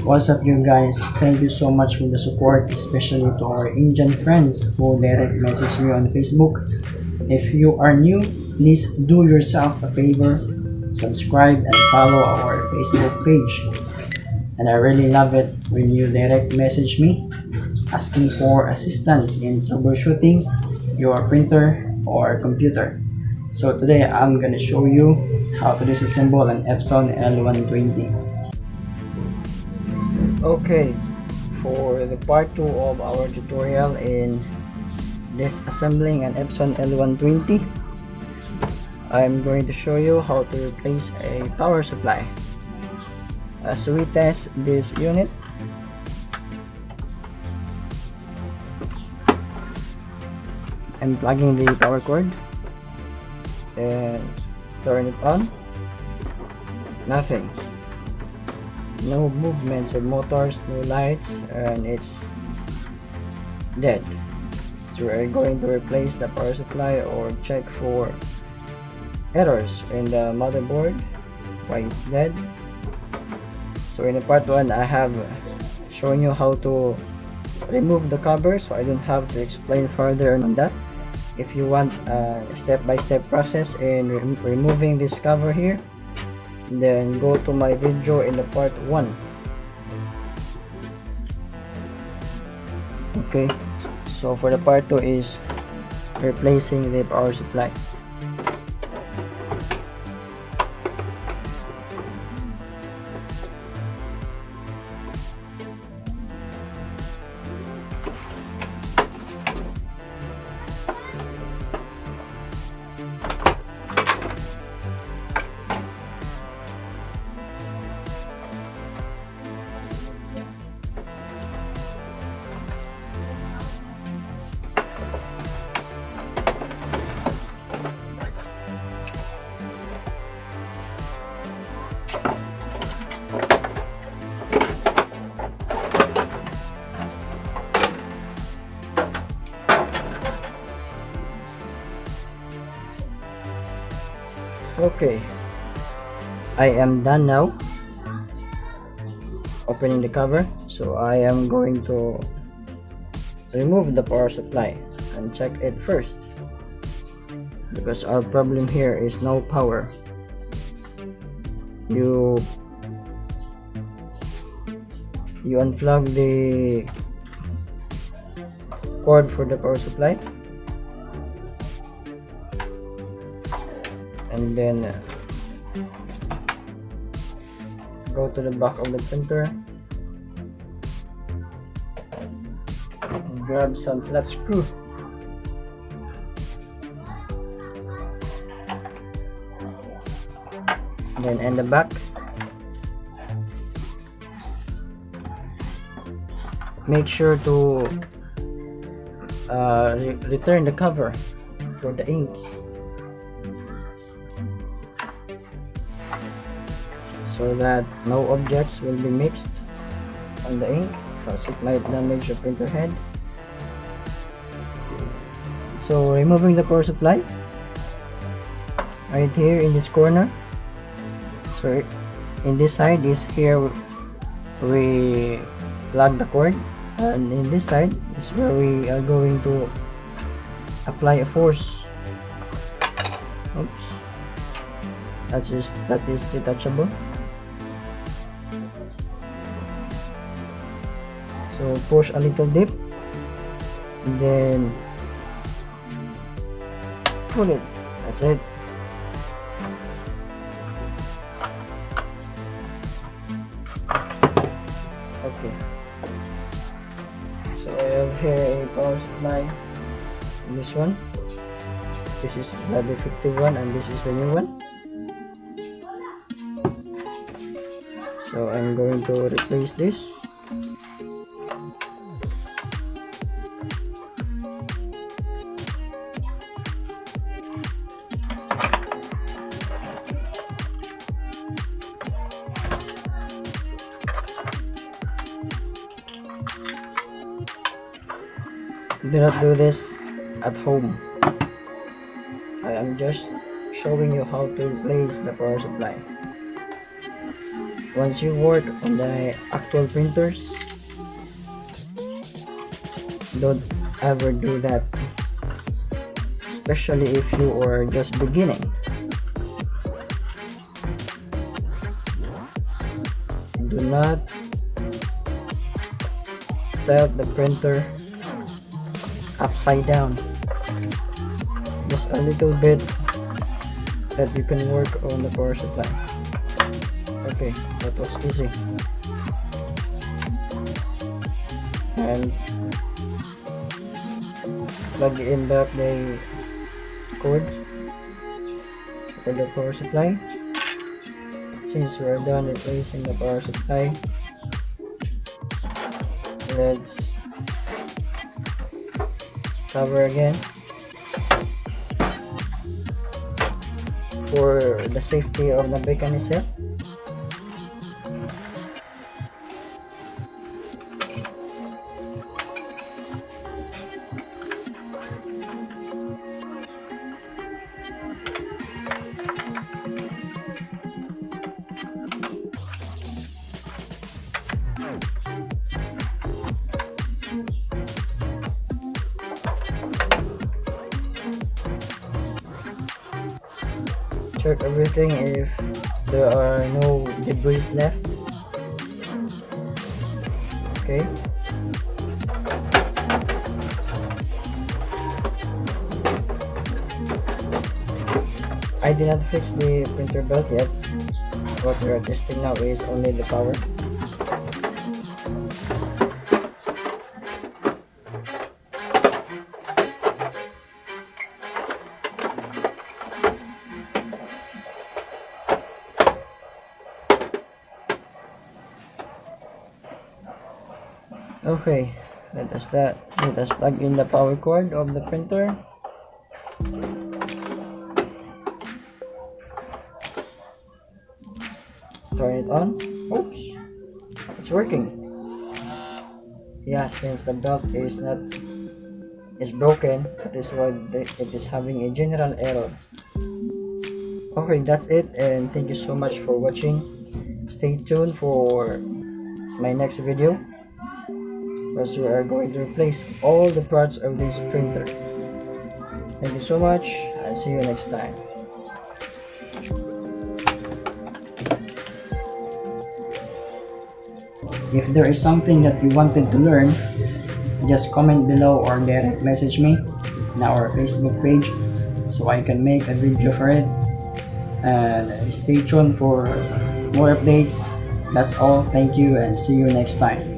What's up you guys? Thank you so much for the support, especially to our Indian friends who direct message me on Facebook. If you are new, please do yourself a favor, subscribe and follow our Facebook page. And I really love it when you direct message me asking for assistance in troubleshooting your printer or computer. So today I'm gonna show you how to disassemble an Epson L120. Okay, for the part 2 of our tutorial in disassembling an Epson L120, I'm going to show you how to replace a power supply. As we test this unit, I'm plugging the power cord and turn it on. Nothing. No movements of motors, no lights, and it's dead. So we're going to replace the power supply or check for errors in the motherboard, why it's dead. So in the part 1 I have shown you how to remove the cover, so I don't have to explain further on that. If you want a step-by-step process in removing this cover here, then go to my video in the part 1. Okay, so for the part 2 is replacing the power supply. Okay, I am done now opening the cover, so I am going to remove the power supply and check it first, because our problem here is no power. You unplug the cord for the power supply, and then go to the back of the printer and grab some flat screw. Then in the back, make sure to return the cover for the inks, so that no objects will be mixed on the ink, because it might damage the printer head. So removing the power supply right here in this corner. So in this side is here we plug the cord, and in this side is where we are going to apply a force. Oops, that is detachable. So push a little deep and then pull it. That's it. Okay, so I have here a power supply. This one, this is the defective one, and this is the new one. So I'm going to replace this. Do not do this at home. I am just showing you how to replace the power supply. once you work on the actual printers, don't ever do that, especially if you are just beginning. Do not tilt the printer upside down, just a little bit, that you can work on the power supply. Okay, that was easy. And plug in back the cord for the power supply. Since we're done replacing the power supply, let's cover again for the safety of the mechanism. Check everything if there are no debris left. Okay. I did not fix the printer belt yet. What we are testing now is only the power. Okay, let us plug in the power cord of the printer. Turn it on. Oops, it's working. Yeah, since the belt is broken, that is why it is having a general error. Okay, that's it, and thank you so much for watching. Stay tuned for my next video, because we are going to replace all the parts of this printer. Thank you so much, and see you next time. If there is something that you wanted to learn, just comment below or direct message me in our Facebook page so I can make a video for it. And stay tuned for more updates. That's all. Thank you, and see you next time.